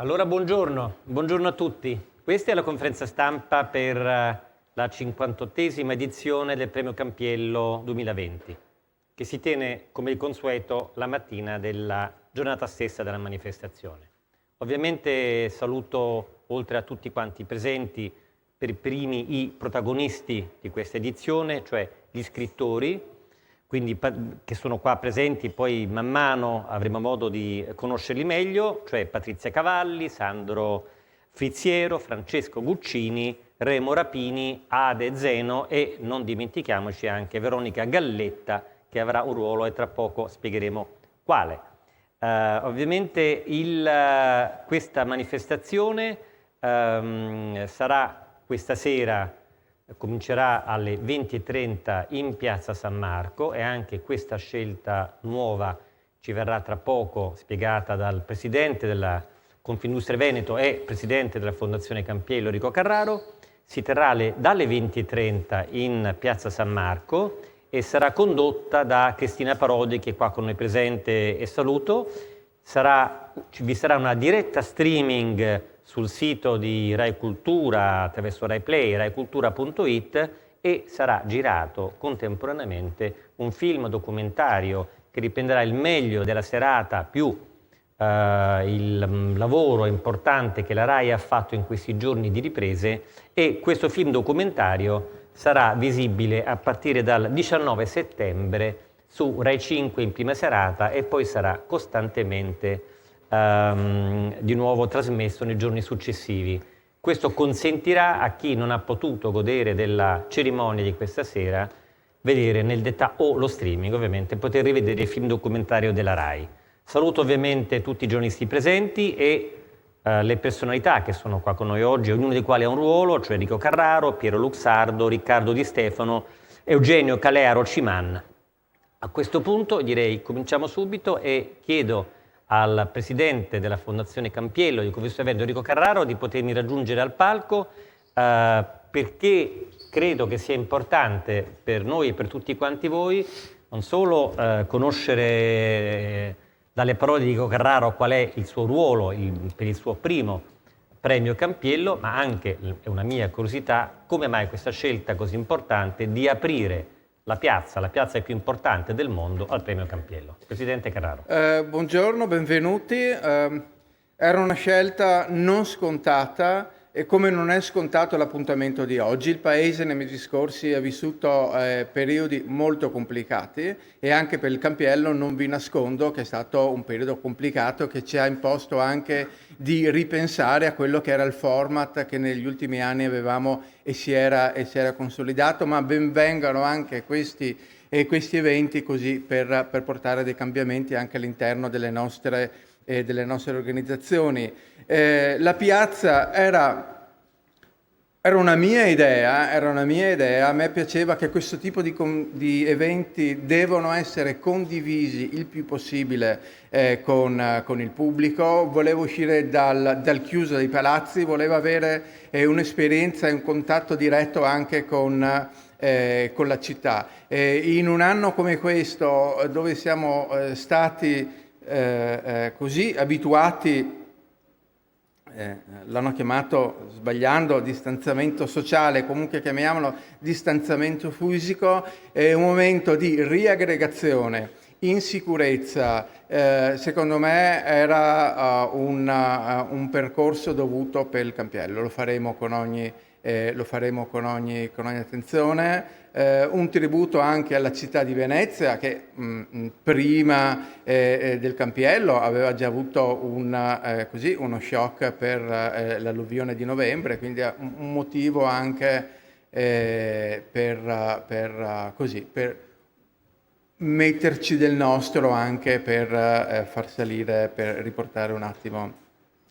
Allora, buongiorno a tutti. Questa è la conferenza stampa per la 58esima edizione del Premio Campiello 2020, che si tiene, come di consueto, la mattina della giornata stessa della manifestazione. Ovviamente saluto, oltre a tutti quanti presenti, per primi i protagonisti di questa edizione, cioè gli scrittori, quindi che sono qua presenti, poi man mano avremo modo di conoscerli meglio, cioè Patrizia Cavalli, Sandro Frizziero, Francesco Guccini, Remo Rapini, Ade Zeno e non dimentichiamoci anche Veronica Galletta, che avrà un ruolo e tra poco spiegheremo quale. Ovviamente questa manifestazione sarà questa sera, comincerà alle 20:30 in Piazza San Marco e anche questa scelta nuova ci verrà tra poco spiegata dal presidente della Confindustria Veneto e presidente della Fondazione Campiello, Enrico Carraro. Si terrà dalle 20:30 in Piazza San Marco e sarà condotta da Cristina Parodi, che è qua con noi presente e saluto. Vi sarà una diretta streaming sul sito di Rai Cultura attraverso Rai Play, raicultura.it, e sarà girato contemporaneamente un film documentario che riprenderà il meglio della serata più il lavoro importante che la Rai ha fatto in questi giorni di riprese, e questo film documentario sarà visibile a partire dal 19 settembre su Rai 5 in prima serata e poi sarà costantemente di nuovo trasmesso nei giorni successivi. Questo consentirà a chi non ha potuto godere della cerimonia di questa sera vedere nel dettaglio, o lo streaming ovviamente, poter rivedere il film documentario della Rai. Saluto ovviamente tutti i giornalisti presenti e le personalità che sono qua con noi oggi, ognuno dei quali ha un ruolo, cioè Enrico Carraro, Piero Luxardo, Riccardo Di Stefano, Eugenio Calearo Ciman. A questo punto direi cominciamo subito e chiedo al presidente della Fondazione Campiello, di cui vi sto avendo, Enrico Carraro, di potermi raggiungere al palco perché credo che sia importante per noi e per tutti quanti voi non solo conoscere dalle parole di Enrico Carraro qual è il suo ruolo per il suo primo premio Campiello, ma anche, è una mia curiosità, come mai questa scelta così importante di aprire la piazza più importante del mondo al premio Campiello. Presidente Carraro. Buongiorno, benvenuti. Era una scelta non scontata e come non è scontato l'appuntamento di oggi. Il Paese nei mesi scorsi ha vissuto periodi molto complicati e anche per il Campiello non vi nascondo che è stato un periodo complicato che ci ha imposto anche di ripensare a quello che era il format che negli ultimi anni avevamo e si era consolidato, ma ben vengano anche questi eventi così per portare dei cambiamenti anche all'interno delle nostre organizzazioni. La piazza era una mia idea, a me piaceva che questo tipo di eventi devono essere condivisi il più possibile con il pubblico. Volevo uscire dal chiuso dei palazzi, volevo avere un'esperienza e un contatto diretto anche con la città. In un anno come questo, dove siamo stati così abituati, l'hanno chiamato, sbagliando, distanziamento sociale, comunque chiamiamolo distanziamento fisico, è un momento di riaggregazione in sicurezza. Secondo me era un percorso dovuto per il Campiello. Lo faremo con ogni attenzione. Un tributo anche alla città di Venezia che prima del Campiello aveva già avuto uno shock per l'alluvione di novembre, quindi un motivo anche per metterci del nostro anche per far salire, per riportare un attimo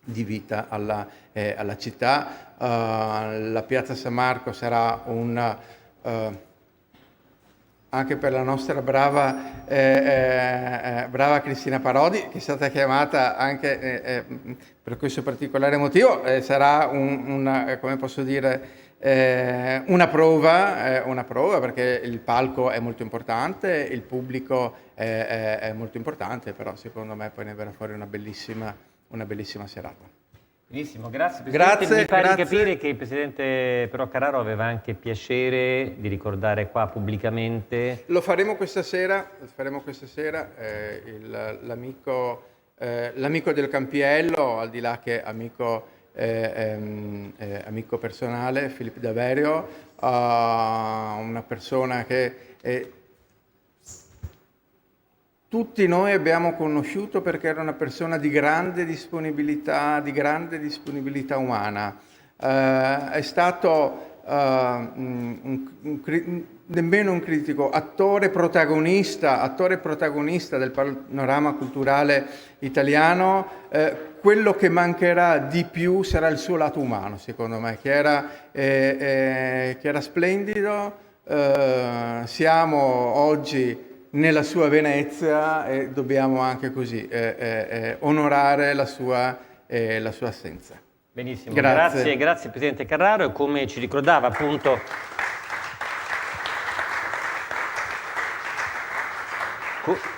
di vita alla città. La Piazza San Marco sarà anche per la nostra brava Cristina Parodi, che è stata chiamata anche per questo particolare motivo, sarà come posso dire, una prova perché il palco è molto importante, il pubblico è molto importante, però secondo me poi ne verrà fuori una bellissima serata. Benissimo, grazie Presidente. Grazie, Mi pare di grazie. capire che il Presidente però Carraro aveva anche piacere di ricordare qua pubblicamente. Lo faremo questa sera, l'amico del Campiello, al di là che amico personale, Filippo Daverio, una persona che tutti noi abbiamo conosciuto perché era una persona di grande disponibilità umana. È stato nemmeno un critico, attore protagonista del panorama culturale italiano. Quello che mancherà di più sarà il suo lato umano, secondo me, che era splendido. Siamo oggi nella sua Venezia e dobbiamo anche così onorare la sua assenza. Benissimo, Grazie. grazie Presidente Carraro, e come ci ricordava appunto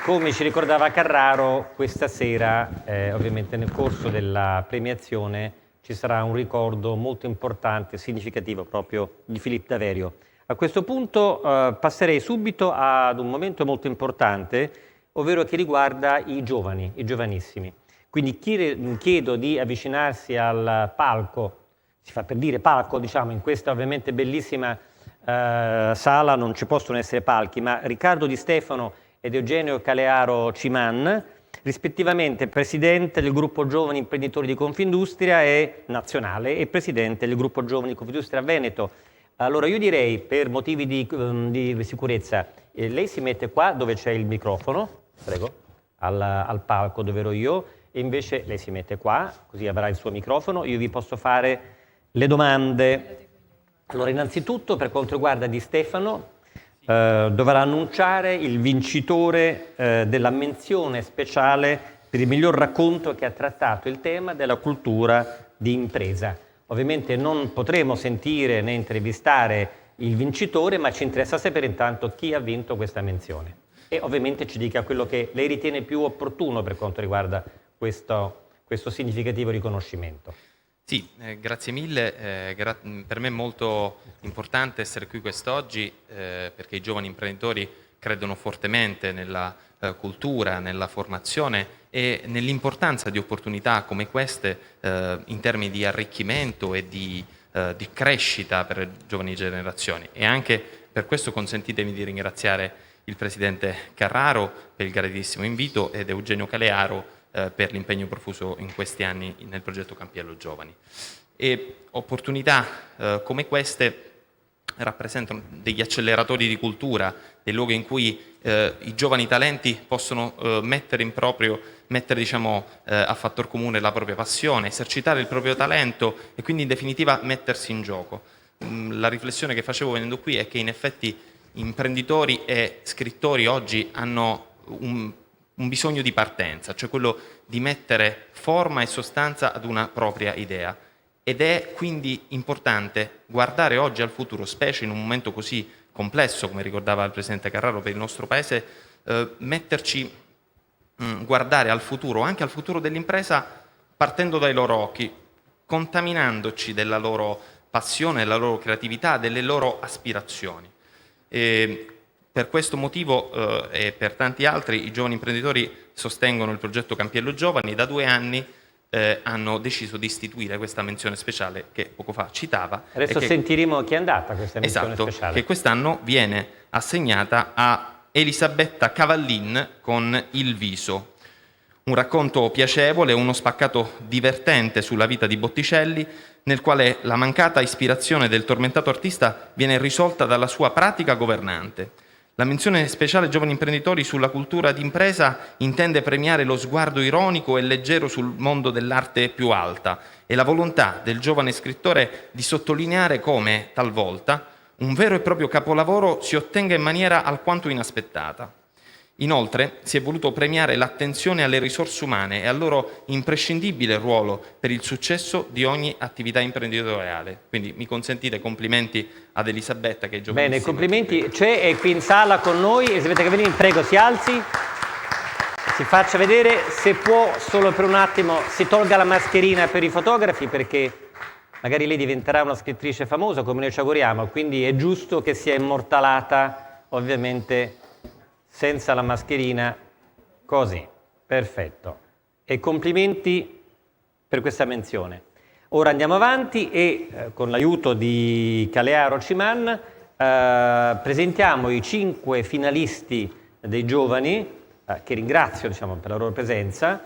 come ci ricordava Carraro, questa sera ovviamente nel corso della premiazione ci sarà un ricordo molto importante e significativo proprio di Filippo Daverio. A questo punto passerei subito ad un momento molto importante, ovvero che riguarda i giovani, i giovanissimi. Quindi chiedo di avvicinarsi al palco, si fa per dire palco, diciamo, in questa ovviamente bellissima sala non ci possono essere palchi, ma Riccardo Di Stefano ed Eugenio Calearo Ciman, rispettivamente Presidente del Gruppo Giovani Imprenditori di Confindustria e Nazionale e Presidente del Gruppo Giovani di Confindustria Veneto. Allora io direi, per motivi di sicurezza, lei si mette qua dove c'è il microfono, prego, al palco dove ero io, e invece lei si mette qua, così avrà il suo microfono, io vi posso fare le domande. Allora, innanzitutto, per quanto riguarda Di Stefano, dovrà annunciare il vincitore della menzione speciale per il miglior racconto che ha trattato il tema della cultura di impresa. Ovviamente non potremo sentire né intervistare il vincitore, ma ci interessa sapere intanto chi ha vinto questa menzione. E ovviamente ci dica quello che lei ritiene più opportuno per quanto riguarda questo significativo riconoscimento. Sì, grazie mille. Per me è molto importante essere qui quest'oggi perché i giovani imprenditori credono fortemente nella cultura, nella formazione e nell'importanza di opportunità come queste in termini di arricchimento e di crescita per le giovani generazioni. E anche per questo consentitemi di ringraziare il Presidente Carraro per il graditissimo invito ed Eugenio Calearo per l'impegno profuso in questi anni nel progetto Campiello Giovani. E opportunità come queste rappresentano degli acceleratori di cultura, dei luoghi in cui i giovani talenti possono mettere a fattor comune la propria passione, esercitare il proprio talento e quindi in definitiva mettersi in gioco. La riflessione che facevo venendo qui è che in effetti imprenditori e scrittori oggi hanno un bisogno di partenza, cioè quello di mettere forma e sostanza ad una propria idea. Ed è quindi importante guardare oggi al futuro, specie in un momento così complesso, come ricordava il Presidente Carraro, per il nostro Paese, guardare al futuro, anche al futuro dell'impresa, partendo dai loro occhi, contaminandoci della loro passione, della loro creatività, delle loro aspirazioni. Per questo motivo e per tanti altri, i giovani imprenditori sostengono il progetto Campiello Giovani. Da 2 anni hanno deciso di istituire questa menzione speciale che poco fa citava. Adesso sentiremo chi è andata questa menzione speciale. Che quest'anno viene assegnata a Elisabetta Cavallin con Il Viso. Un racconto piacevole, uno spaccato divertente sulla vita di Botticelli, nel quale la mancata ispirazione del tormentato artista viene risolta dalla sua pratica governante. La menzione speciale Giovani Imprenditori sulla cultura d'impresa intende premiare lo sguardo ironico e leggero sul mondo dell'arte più alta e la volontà del giovane scrittore di sottolineare come, talvolta, un vero e proprio capolavoro si ottenga in maniera alquanto inaspettata. Inoltre, si è voluto premiare l'attenzione alle risorse umane e al loro imprescindibile ruolo per il successo di ogni attività imprenditoriale. Quindi mi consentite complimenti ad Elisabetta, che è giovanissima. Bene, complimenti. C'è qui in sala con noi Elisabetta Cavallin, prego si alzi. si faccia vedere, se può, solo per un attimo, si tolga la mascherina per i fotografi, perché magari lei diventerà una scrittrice famosa, come noi ci auguriamo, quindi è giusto che sia immortalata, ovviamente, senza la mascherina, così. Perfetto. E complimenti per questa menzione. Ora andiamo avanti e con l'aiuto di Kalearo Ciman presentiamo i 5 finalisti dei giovani, che ringrazio per la loro presenza.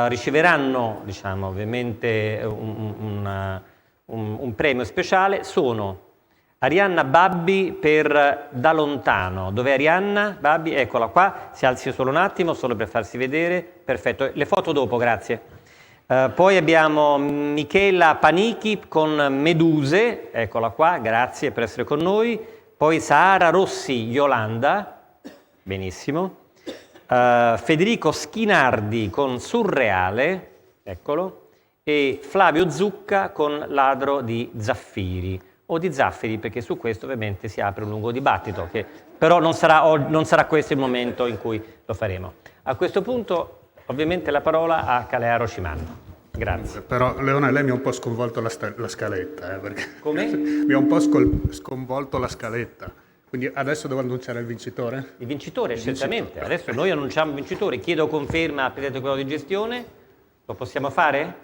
Riceveranno ovviamente un premio speciale. Sono Arianna Babbi per Da Lontano. Dov'è Arianna Babbi? Eccola qua, si alzi solo un attimo, solo per farsi vedere. Perfetto, le foto dopo, grazie. Poi abbiamo Michela Panichi con Meduse, eccola qua, grazie per essere con noi. Poi Sahara Rossi Yolanda, benissimo. Federico Schinardi con Surreale, eccolo. E Flavio Zucca con Ladro di Zaffiri, o di Zaffiri, perché su questo ovviamente si apre un lungo dibattito, che però non sarà questo il momento in cui lo faremo. A questo punto ovviamente la parola a Kalearo Ciman. Grazie. Però Leone, lei mi ha un po' sconvolto la scaletta. Perché Come? Mi ha un po' sconvolto la scaletta. Quindi adesso devo annunciare il vincitore? Il vincitore, certamente. Adesso noi annunciamo il vincitore. Chiedo conferma al Presidente del Comitato di Gestione. Lo possiamo fare?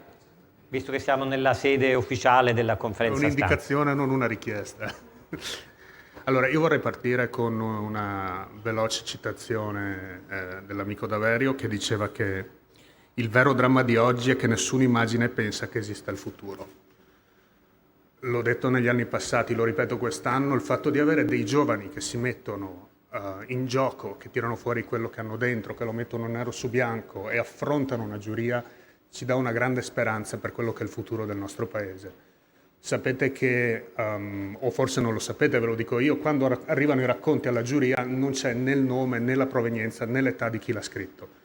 Visto che siamo nella sede ufficiale della conferenza stampa. Un'indicazione, non una richiesta. Allora, io vorrei partire con una veloce citazione dell'amico Daverio, che diceva che il vero dramma di oggi è che nessuna immagine pensa che esista il futuro. L'ho detto negli anni passati, lo ripeto quest'anno, il fatto di avere dei giovani che si mettono in gioco, che tirano fuori quello che hanno dentro, che lo mettono nero su bianco e affrontano una giuria, ci dà una grande speranza per quello che è il futuro del nostro paese. Sapete che, o forse non lo sapete, ve lo dico io, quando arrivano i racconti alla giuria non c'è né il nome, né la provenienza, né l'età di chi l'ha scritto.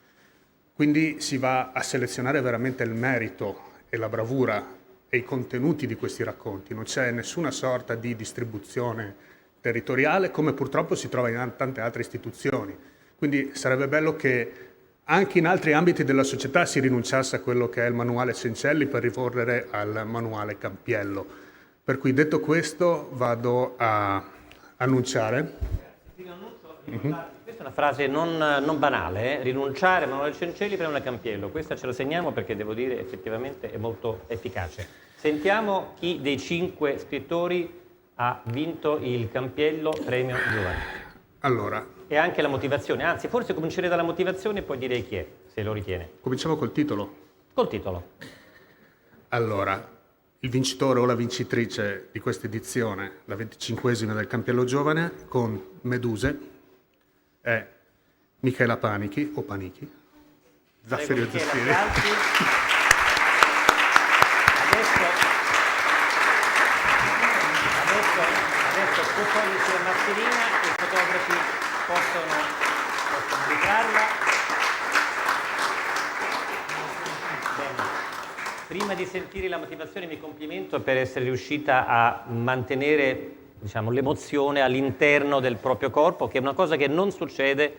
Quindi si va a selezionare veramente il merito e la bravura e i contenuti di questi racconti. Non c'è nessuna sorta di distribuzione territoriale, come purtroppo si trova in tante altre istituzioni. Quindi sarebbe bello che anche in altri ambiti della società si rinunciasse a quello che è il manuale Cencelli per ricorrere al manuale Campiello. Per cui, detto questo, vado a annunciare. Questa è una frase non banale, rinunciare al manuale Cencelli per un Campiello. Questa ce la segniamo perché devo dire effettivamente è molto efficace. Sentiamo chi dei 5 scrittori ha vinto il Campiello Premio Giovani. Allora, E anche la motivazione, anzi forse comincerei dalla motivazione e poi direi chi è, se lo ritiene. cominciamo col titolo. Col titolo. Allora, il vincitore o la vincitrice di questa edizione, la 25esima del Campiello Giovane, con Meduse, è Michela Panichi, o Panichi, Zaffiri e Zaffiri. Adesso può togliersi la mascherina e i fotografi possono ritrarla. Bene. Prima di sentire la motivazione mi complimento per essere riuscita a mantenere l'emozione all'interno del proprio corpo, che è una cosa che non succede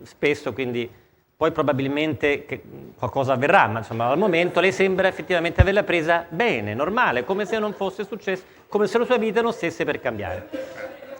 spesso, quindi poi probabilmente qualcosa avverrà, ma al momento lei sembra effettivamente averla presa bene, normale, come se non fosse successo, come se la sua vita non stesse per cambiare.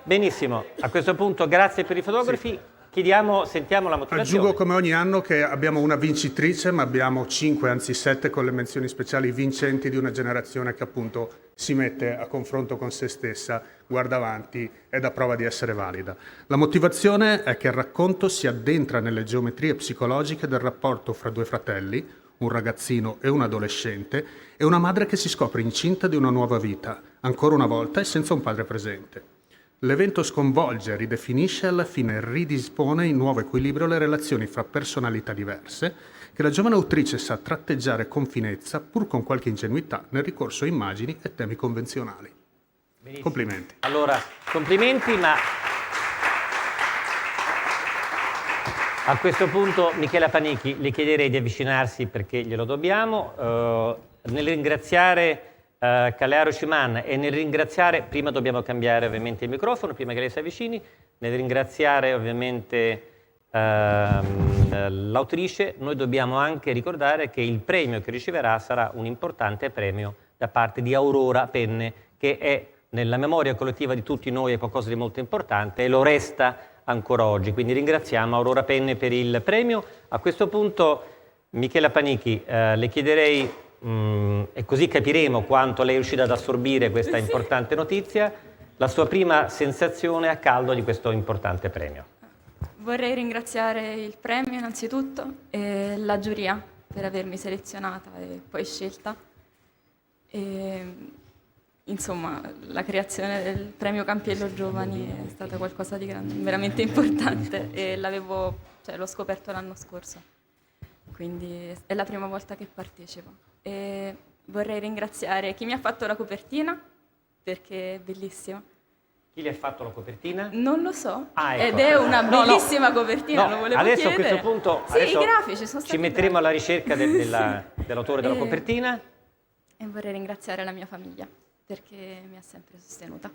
Benissimo, a questo punto grazie per i fotografi. Sì. Sentiamo la motivazione. Aggiungo come ogni anno che abbiamo una vincitrice, ma abbiamo 5, anzi 7 con le menzioni speciali vincenti di una generazione che appunto si mette a confronto con se stessa, guarda avanti e dà prova di essere valida. La motivazione è che il racconto si addentra nelle geometrie psicologiche del rapporto fra 2 fratelli, un ragazzino e un adolescente, e una madre che si scopre incinta di una nuova vita, ancora una volta e senza un padre presente. L'evento sconvolge, ridefinisce e alla fine ridispone in nuovo equilibrio le relazioni fra personalità diverse che la giovane autrice sa tratteggiare con finezza, pur con qualche ingenuità, nel ricorso a immagini e temi convenzionali. Benissimo. Complimenti. Allora, complimenti, ma a questo punto Michela Panichi le chiederei di avvicinarsi perché glielo dobbiamo. Nel ringraziare Kalearo Ciman e nel ringraziare, prima dobbiamo cambiare ovviamente il microfono, prima che lei si avvicini, nel ringraziare ovviamente l'autrice, noi dobbiamo anche ricordare che il premio che riceverà sarà un importante premio da parte di Aurora Penne, che è nella memoria collettiva di tutti noi è qualcosa di molto importante e lo resta ancora oggi. Quindi ringraziamo Aurora Penne per il premio. A questo punto, Michela Panichi, le chiederei, e così capiremo quanto lei è riuscita ad assorbire questa importante notizia, la sua prima sensazione a caldo di questo importante premio. Vorrei ringraziare il premio innanzitutto e la giuria per avermi selezionata e poi scelta. Insomma, la creazione del premio Campiello Giovani è stata qualcosa di veramente importante e l'ho scoperto l'anno scorso, quindi è la prima volta che partecipo. E vorrei ringraziare chi mi ha fatto la copertina, perché è bellissima. Chi le ha fatto la copertina? Non lo so, ecco. Ed è una bellissima copertina, lo volevo adesso chiedere. A questo punto Sì, i grafici sono stati ci metteremo bravi. alla ricerca dell'autore della copertina. E vorrei ringraziare la mia famiglia, perché mi ha sempre sostenuta.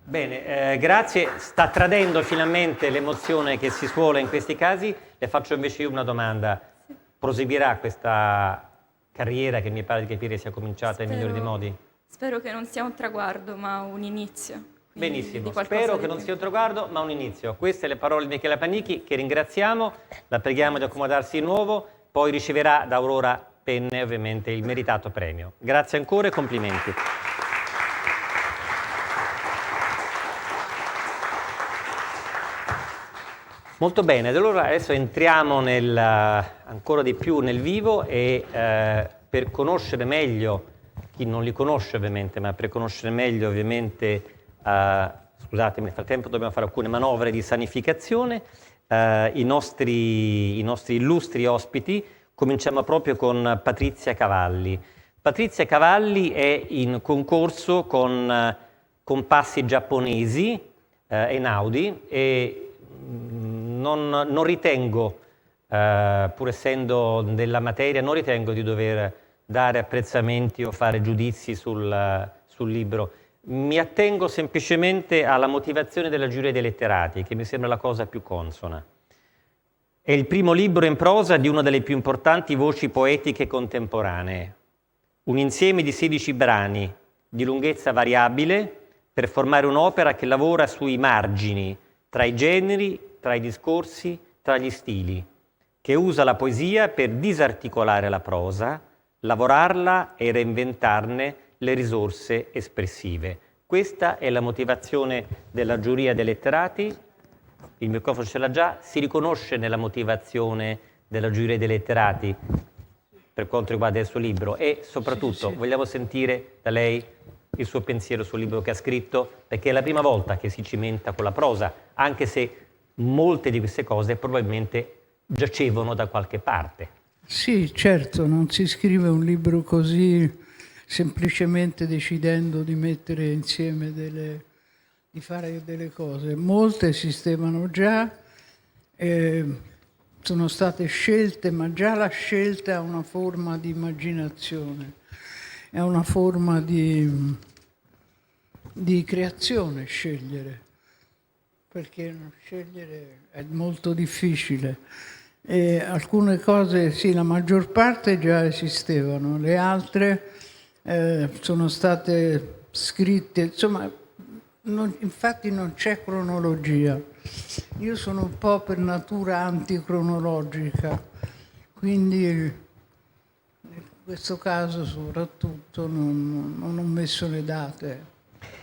Bene, grazie. Sta tradendo finalmente l'emozione che si suola in questi casi. Le faccio invece io una domanda. Sì. Proseguirà questa carriera che mi pare di capire sia cominciata nel migliore dei modi? Spero che non sia un traguardo, ma un inizio. Benissimo, spero che non sia un traguardo, ma un inizio. Queste le parole di Michela Panichi, che ringraziamo, la preghiamo di accomodarsi di nuovo, poi riceverà da Aurora Penne ovviamente il meritato premio. Grazie ancora e complimenti. Molto bene, allora adesso entriamo ancora di più nel vivo e per conoscere meglio, chi non li conosce ovviamente, ma per conoscere meglio ovviamente, scusatemi, nel frattempo dobbiamo fare alcune manovre di sanificazione, i nostri illustri ospiti. Cominciamo proprio con Patrizia Cavalli. Patrizia Cavalli è in concorso con Compassi Giapponesi, Einaudi, e non ritengo, pur essendo della materia, non ritengo di dover dare apprezzamenti o fare giudizi sul libro. Mi attengo semplicemente alla motivazione della giuria dei letterati, che mi sembra la cosa più consona. È il primo libro in prosa di una delle più importanti voci poetiche contemporanee. Un insieme di 16 brani di lunghezza variabile per formare un'opera che lavora sui margini, tra i generi, tra i discorsi, tra gli stili, che usa la poesia per disarticolare la prosa, lavorarla e reinventarne le risorse espressive. Questa è la motivazione della giuria dei letterati. Il microfono ce l'ha già. Si riconosce nella motivazione della giuria dei letterati per quanto riguarda il suo libro e soprattutto vogliamo sentire da lei il suo pensiero sul libro che ha scritto, perché è la prima volta che si cimenta con la prosa, anche se molte di queste cose probabilmente giacevano da qualche parte. Sì, certo, non si scrive un libro così semplicemente decidendo di mettere insieme di fare delle cose. Molte esistevano già, sono state scelte, ma già la scelta è una forma di immaginazione, è una forma di creazione scegliere, perché scegliere è molto difficile. E alcune cose, sì, la maggior parte già esistevano, le altre sono state scritte, insomma, infatti non c'è cronologia. Io sono un po' per natura anticronologica, quindi in questo caso soprattutto non ho messo le date.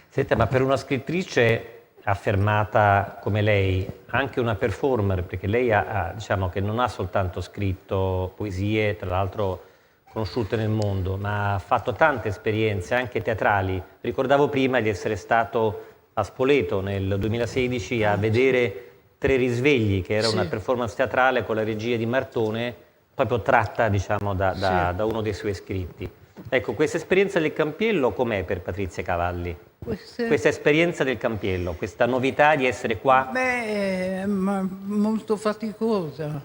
Senta, ma per una scrittrice affermata come lei, anche una performer, perché lei diciamo che non ha soltanto scritto poesie, tra l'altro conosciute nel mondo, ma ha fatto tante esperienze anche teatrali. Ricordavo prima di essere stato a Spoleto nel 2016 a vedere Tre risvegli, che era una performance teatrale con la regia di Martone, proprio tratta, diciamo, da uno dei suoi scritti. Ecco, questa esperienza del Campiello com'è per Patrizia Cavalli? Questa esperienza del Campiello, questa novità di essere qua? Beh, ma molto faticosa.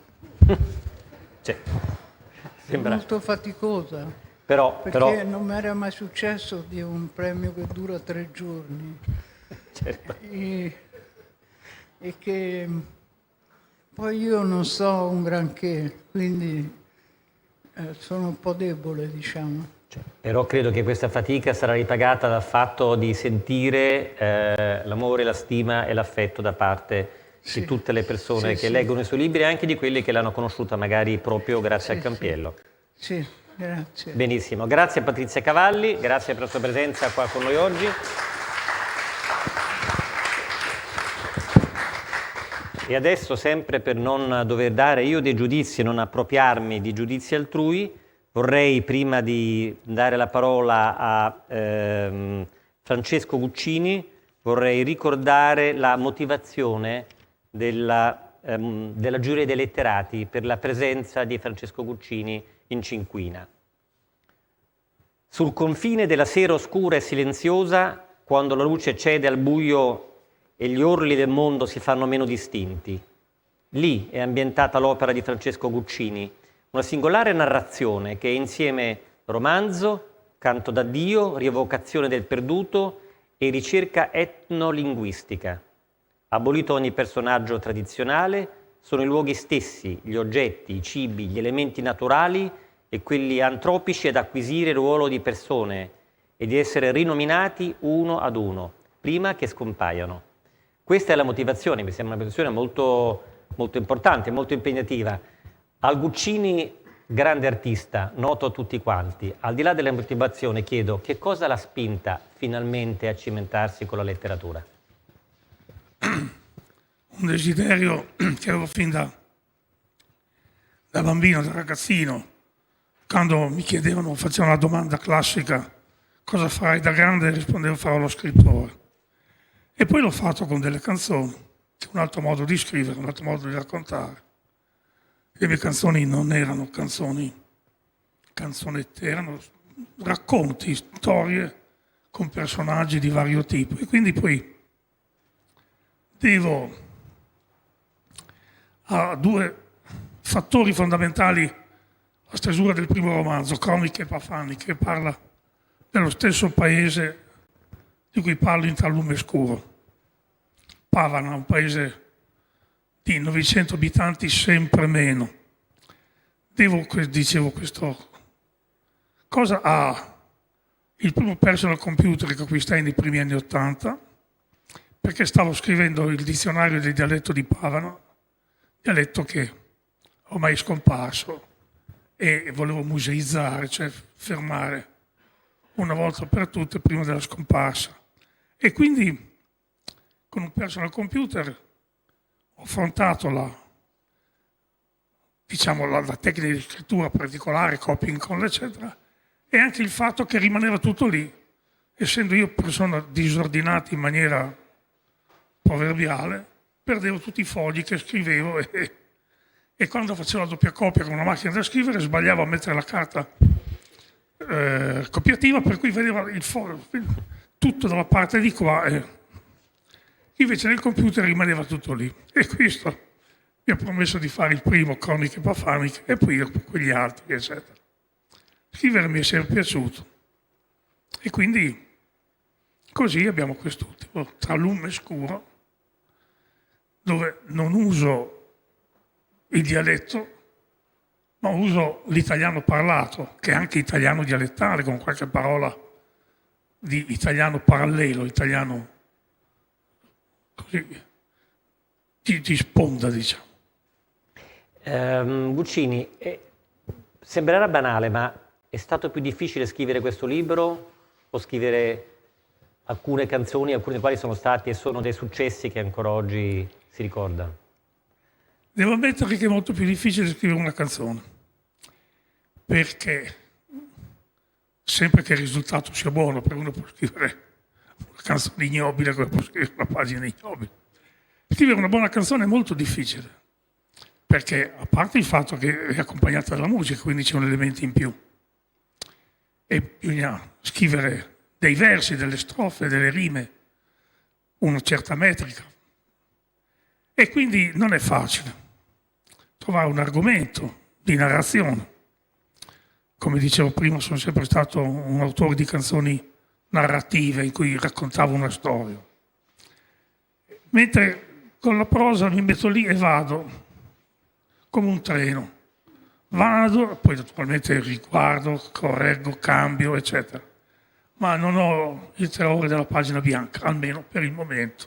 Sembra. Molto faticosa. Perché non mi era mai successo di un premio che dura 3 giorni. Certo. E che Poi io non so un granché, quindi sono un po' debole, diciamo. Però credo che questa fatica sarà ripagata dal fatto di sentire l'amore, la stima e l'affetto da parte di tutte le persone che leggono i suoi libri e anche di quelli che l'hanno conosciuta magari proprio grazie al Campiello. Sì, grazie. Benissimo, grazie a Patrizia Cavalli, grazie per la sua presenza qua con noi oggi. E adesso, sempre per non dover dare io dei giudizi e non appropriarmi di giudizi altrui, vorrei, prima di dare la parola a Francesco Guccini, vorrei ricordare la motivazione della giuria dei letterati per la presenza di Francesco Guccini in Cinquina. Sul confine della sera oscura e silenziosa, quando la luce cede al buio e gli orli del mondo si fanno meno distinti, lì è ambientata l'opera di Francesco Guccini, una singolare narrazione che è insieme romanzo, canto d'addio, rievocazione del perduto e ricerca etnolinguistica. Abolito ogni personaggio tradizionale, sono i luoghi stessi, gli oggetti, i cibi, gli elementi naturali e quelli antropici ad acquisire il ruolo di persone e di essere rinominati uno ad uno, prima che scompaiano. Questa è la motivazione, mi sembra una motivazione molto, molto importante, molto impegnativa. Al Guccini, grande artista, noto a tutti quanti, al di là della motivazione chiedo che cosa l'ha spinta finalmente a cimentarsi con la letteratura? Un desiderio che avevo fin da bambino, da ragazzino, quando mi chiedevano, facevano la domanda classica, cosa farai da grande, rispondevo farò lo scrittore. E poi l'ho fatto con delle canzoni, che è un altro modo di scrivere, un altro modo di raccontare. Le mie canzoni non erano canzonette, erano racconti, storie con personaggi di vario tipo. E quindi poi devo a due fattori fondamentali la stesura del primo romanzo, Croniche Epafani, che parla dello stesso paese di cui parlo in Tra lume scuro. Pavana, un paese di 900 abitanti, sempre meno. Dicevo questo. Cosa ha il primo personal computer che acquistai nei primi anni '80? Perché stavo scrivendo il dizionario del dialetto di Pavana, dialetto che ormai è scomparso, e volevo museizzare, cioè fermare una volta per tutte prima della scomparsa. E quindi con un personal computer ho affrontato la tecnica di scrittura particolare, copying con eccetera, e anche il fatto che rimaneva tutto lì, essendo io persona disordinata in maniera proverbiale, perdevo tutti i fogli che scrivevo e quando facevo la doppia copia con una macchina da scrivere sbagliavo a mettere la carta copiativa, per cui vedeva il foglio tutto dalla parte di qua e invece nel computer rimaneva tutto lì. E questo mi ha promesso di fare il primo, Croniche Epafaniche, e poi quegli altri, eccetera. Scrivere mi è sempre piaciuto. E quindi così abbiamo quest'ultimo, Tra lume scuro, dove non uso il dialetto, ma uso l'italiano parlato, che è anche italiano dialettale, con qualche parola di italiano parallelo, italiano così di sponda, diciamo. Guccini, sembrerà banale, ma è stato più difficile scrivere questo libro o scrivere alcune canzoni, alcune delle quali sono stati e sono dei successi che ancora oggi si ricordano? Devo ammettere che è molto più difficile scrivere una canzone, perché sempre che il risultato sia buono, perché uno può scrivere una canzone ignobile come può scrivere una pagina ignobile. Scrivere una buona canzone è molto difficile, perché a parte il fatto che è accompagnata dalla musica, quindi c'è un elemento in più, e bisogna scrivere dei versi, delle strofe, delle rime, una certa metrica. E quindi non è facile trovare un argomento di narrazione. Come dicevo prima, sono sempre stato un autore di canzoni narrative in cui raccontavo una storia. Mentre con la prosa mi metto lì e vado come un treno. Vado, poi naturalmente riguardo, correggo, cambio, eccetera. Ma non ho il terrore della pagina bianca, almeno per il momento.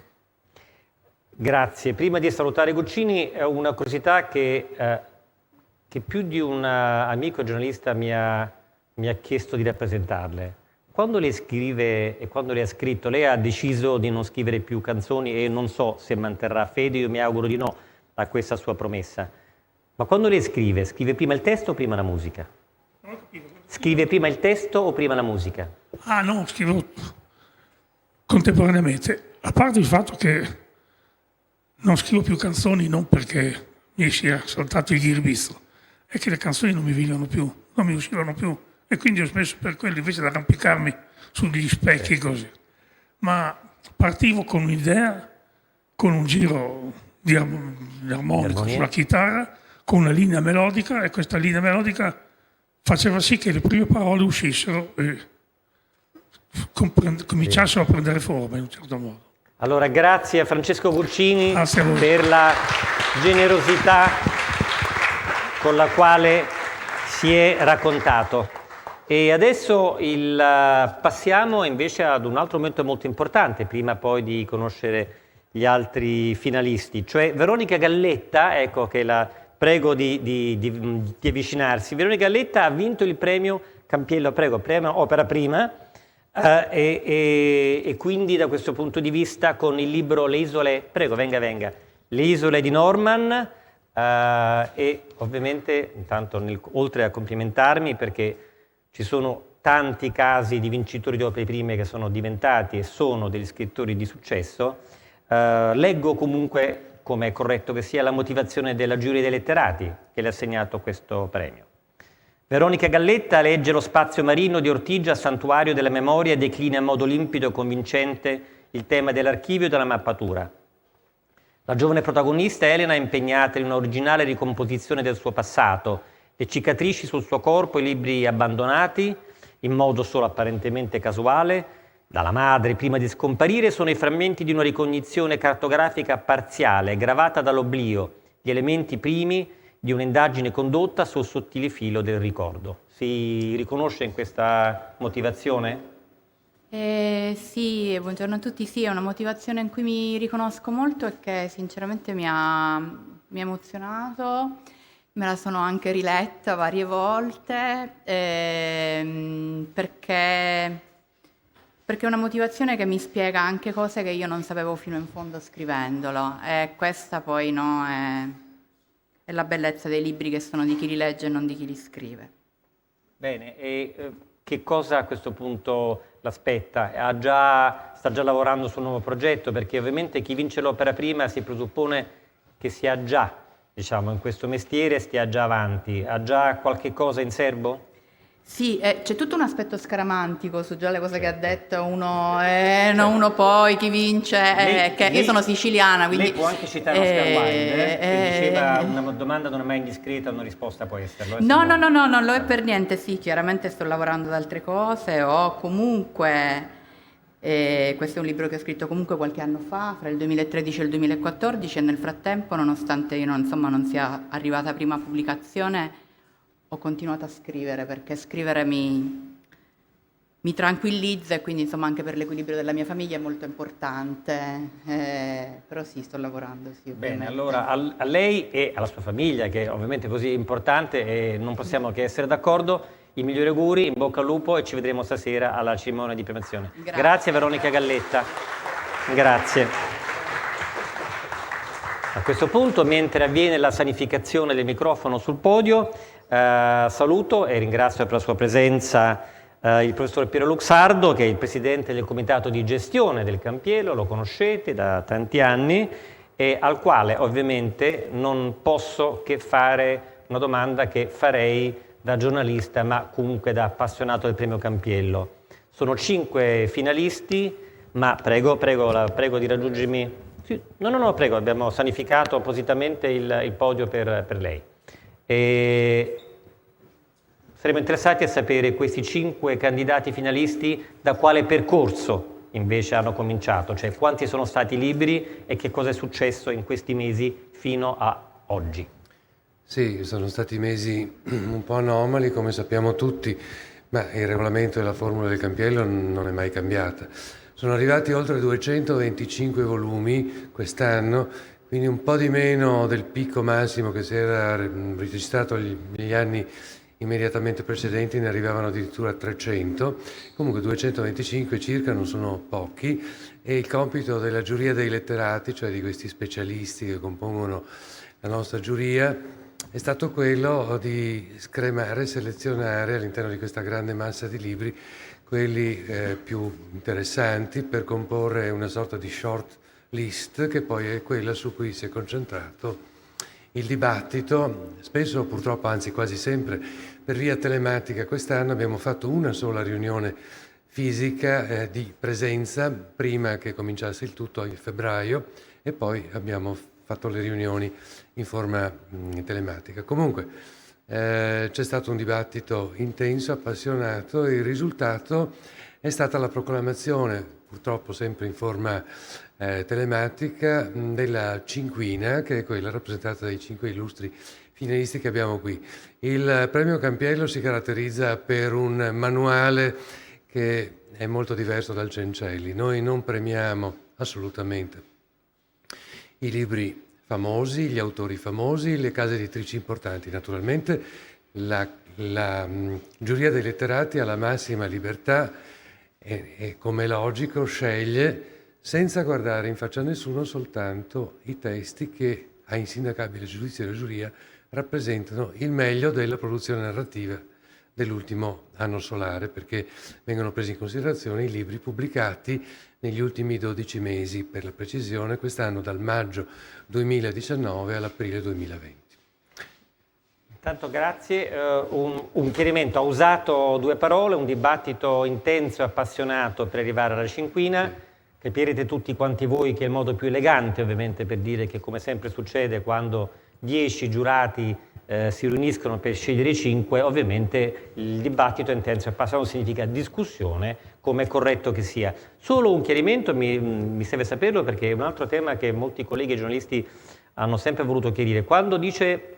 Grazie. Prima di salutare Guccini, una curiosità che più di un amico giornalista mi ha chiesto di rappresentarle. Quando lei scrive e quando lei ha scritto, lei ha deciso di non scrivere più canzoni e non so se manterrà fede, io mi auguro di no a questa sua promessa. Ma quando lei scrive prima il testo o prima la musica? Scrive prima il testo o prima la musica? Ah no, scrivo contemporaneamente. A parte il fatto che non scrivo più canzoni non perché mi sia saltato il ghirbizzo, è che le canzoni non mi venivano più, non mi uscivano più. E quindi ho smesso per quello, invece di arrampicarmi sugli specchi così. Ma partivo con un'idea, con un giro di armonico sulla chitarra, con una linea melodica, e questa linea melodica faceva sì che le prime parole uscissero e cominciassero a prendere forma in un certo modo. Allora, grazie a Francesco Guccini Grazie a voi. per la generosità con la quale si è raccontato. E adesso passiamo invece ad un altro momento molto importante, prima poi di conoscere gli altri finalisti, cioè Veronica Galletta, ecco che la prego di avvicinarsi. Veronica Galletta ha vinto il premio Campiello, premio Opera Prima, e quindi da questo punto di vista con il libro Le isole, prego venga, Le isole di Norman, e ovviamente intanto oltre a complimentarmi perché ci sono tanti casi di vincitori di opere prime che sono diventati e sono degli scrittori di successo, leggo comunque, come è corretto che sia, la motivazione della giuria dei letterati che le ha assegnato questo premio. Veronica Galletta legge Lo spazio marino di Ortigia, Santuario della memoria, e declina in modo limpido e convincente il tema dell'archivio e della mappatura. La giovane protagonista Elena è impegnata in un'originale ricomposizione del suo passato, le cicatrici sul suo corpo, i libri abbandonati, in modo solo apparentemente casuale, dalla madre prima di scomparire, sono i frammenti di una ricognizione cartografica parziale, gravata dall'oblio, gli elementi primi di un'indagine condotta sul sottile filo del ricordo. Si riconosce in questa motivazione? Sì, buongiorno a tutti. Sì, è una motivazione in cui mi riconosco molto e che sinceramente mi ha emozionato. Me la sono anche riletta varie volte perché è una motivazione che mi spiega anche cose che io non sapevo fino in fondo scrivendolo, e questa poi no, è la bellezza dei libri, che sono di chi li legge e non di chi li scrive. Bene, e che cosa a questo punto l'aspetta? Sta già lavorando sul nuovo progetto? Perché ovviamente chi vince l'opera prima si presuppone che sia già, diciamo, in questo mestiere, stia già avanti. Ha già qualche cosa in serbo? Sì, c'è tutto un aspetto scaramantico su già le cose che ha detto, uno poi, chi vince, io sono siciliana, quindi... Lei può anche citare Oscar Wilde, che diceva una domanda non è mai indiscreta, una risposta può esserlo. No, non lo è per niente, sì, chiaramente sto lavorando ad altre cose, o comunque, questo è un libro che ho scritto comunque qualche anno fa, fra il 2013 e il 2014, e nel frattempo, nonostante io non sia arrivata prima a pubblicazione, ho continuato a scrivere, perché scrivere mi tranquillizza, e quindi insomma anche per l'equilibrio della mia famiglia è molto importante, però sì, sto lavorando. Sì, bene, allora a lei e alla sua famiglia, che ovviamente è così importante, e non possiamo che essere d'accordo, i migliori auguri, in bocca al lupo, e ci vedremo stasera alla cerimonia di premiazione. Grazie Veronica Galletta. Grazie. A questo punto, mentre avviene la sanificazione del microfono sul podio, saluto e ringrazio per la sua presenza il professor Piero Luxardo, che è il presidente del comitato di gestione del Campiello, lo conoscete da tanti anni, e al quale ovviamente non posso che fare una domanda che farei da giornalista, ma comunque da appassionato del premio Campiello. Sono 5 finalisti, ma prego di raggiungermi. Sì, no, prego, abbiamo sanificato appositamente il podio per lei. E saremo interessati a sapere questi 5 candidati finalisti da quale percorso invece hanno cominciato, cioè quanti sono stati liberi e che cosa è successo in questi mesi fino a oggi. Sì, sono stati mesi un po' anomali, come sappiamo tutti, ma il regolamento e la formula del Campiello non è mai cambiata. Sono arrivati oltre 225 volumi quest'anno, quindi un po' di meno del picco massimo che si era registrato negli anni immediatamente precedenti, ne arrivavano addirittura 300. Comunque 225 circa non sono pochi, e il compito della giuria dei letterati, cioè di questi specialisti che compongono la nostra giuria, è stato quello di scremare e selezionare all'interno di questa grande massa di libri quelli più interessanti per comporre una sorta di short list, che poi è quella su cui si è concentrato il dibattito, spesso purtroppo, anzi quasi sempre, per via telematica. Quest'anno abbiamo fatto una sola riunione fisica di presenza prima che cominciasse il tutto in febbraio, e poi abbiamo fatto le riunioni in forma telematica. Comunque c'è stato un dibattito intenso, appassionato, e il risultato è stata la proclamazione, purtroppo sempre in forma telematica, della cinquina, che è quella rappresentata dai 5 illustri finalisti che abbiamo qui. Il premio Campiello si caratterizza per un manuale che è molto diverso dal Cencelli. Noi non premiamo assolutamente i libri famosi, gli autori famosi, le case editrici importanti. Naturalmente la giuria dei letterati ha la massima libertà e, come è logico, sceglie senza guardare in faccia a nessuno soltanto i testi che, a insindacabile giudizio della giuria, rappresentano il meglio della produzione narrativa dell'ultimo anno solare, perché vengono presi in considerazione i libri pubblicati negli ultimi 12 mesi, per la precisione, quest'anno dal maggio 2019 all'aprile 2020. Intanto grazie, un chiarimento: ha usato 2 parole, un dibattito intenso e appassionato per arrivare alla cinquina. Capirete tutti quanti voi che è il modo più elegante, ovviamente, per dire che, come sempre succede quando 10 giurati si riuniscono per scegliere 5, ovviamente il dibattito intenso e appassionato significa discussione, come è corretto che sia. Solo un chiarimento, mi serve saperlo, perché è un altro tema che molti colleghi e giornalisti hanno sempre voluto chiarire. Quando dice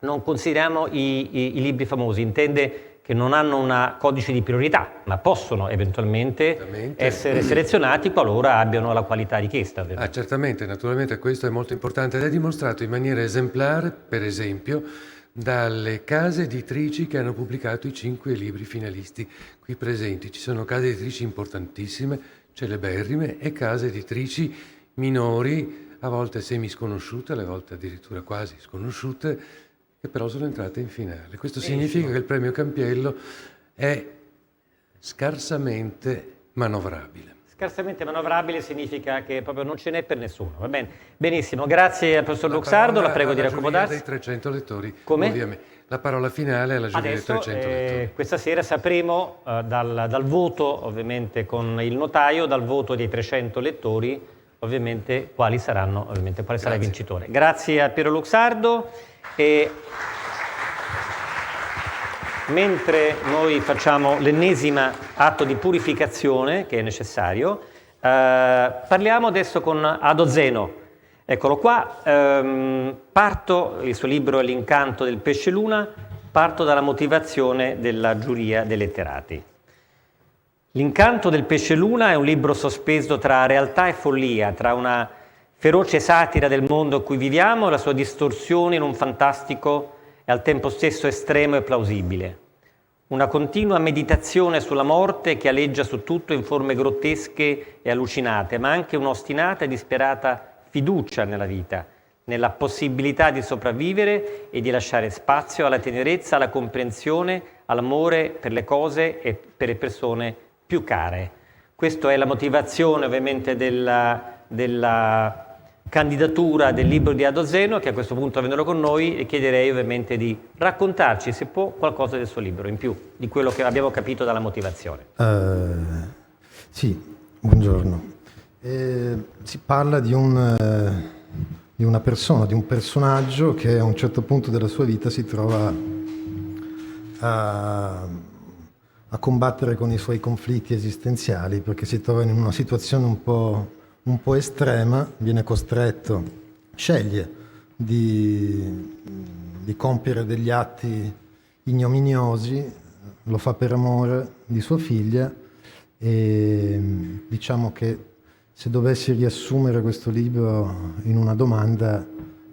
non consideriamo i libri famosi, intende che non hanno un codice di priorità, ma possono eventualmente essere selezionati qualora abbiano la qualità richiesta. Certamente, naturalmente questo è molto importante ed è dimostrato in maniera esemplare, per esempio, dalle case editrici che hanno pubblicato i 5 libri finalisti qui presenti. Ci sono case editrici importantissime, celeberrime, e case editrici minori, a volte semisconosciute, alle volte addirittura quasi sconosciute, che però sono entrate in finale. Questo significa che il premio Campiello è scarsamente manovrabile. Scarsamente manovrabile significa che proprio non ce n'è per nessuno, va bene? Benissimo, grazie al professor Luxardo, la prego di raccomodarsi. Dei 300 lettori, come? Ovviamente. La parola finale alla giuria dei 300 lettori. Questa sera sapremo dal voto, ovviamente con il notaio, dal voto dei 300 lettori, ovviamente quali sarà il vincitore. Grazie a Piero Luxardo. E mentre noi facciamo l'ennesima atto di purificazione che è necessario, parliamo adesso con Ado Zeno. Eccolo qua, il suo libro è L'incanto del pesce luna, parto dalla motivazione della giuria dei letterati. L'incanto del pesce luna è un libro sospeso tra realtà e follia, tra una feroce satira del mondo in cui viviamo e la sua distorsione in un fantastico e al tempo stesso estremo e plausibile. Una continua meditazione sulla morte che aleggia su tutto in forme grottesche e allucinate, ma anche un'ostinata e disperata fiducia nella vita, nella possibilità di sopravvivere e di lasciare spazio alla tenerezza, alla comprensione, all'amore per le cose e per le persone più care. Questa è la motivazione, ovviamente, della candidatura del libro di Ado Zeno, che a questo punto è venuto con noi, e chiederei ovviamente di raccontarci, se può, qualcosa del suo libro in più, di quello che abbiamo capito dalla motivazione. Sì, buongiorno. Si parla di una persona, di un personaggio che a un certo punto della sua vita si trova a combattere con i suoi conflitti esistenziali, perché si trova in una situazione un po' estrema, viene costretto, sceglie di di compiere degli atti ignominiosi, lo fa per amore di sua figlia e diciamo che se dovessi riassumere questo libro in una domanda,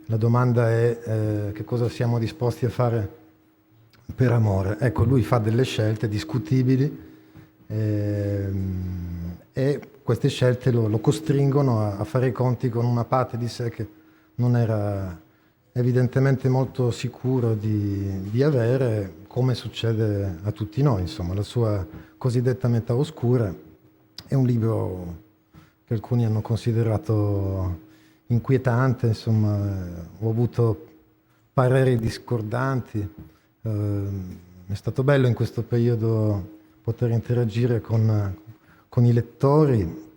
la domanda è che cosa siamo disposti a fare per amore. Ecco, lui fa delle scelte discutibili e queste scelte lo costringono a fare i conti con una parte di sé che non era evidentemente molto sicuro di avere, come succede a tutti noi, insomma. La sua cosiddetta metà oscura è un libro che alcuni hanno considerato inquietante, insomma, ho avuto pareri discordanti. È stato bello in questo periodo poter interagire con i lettori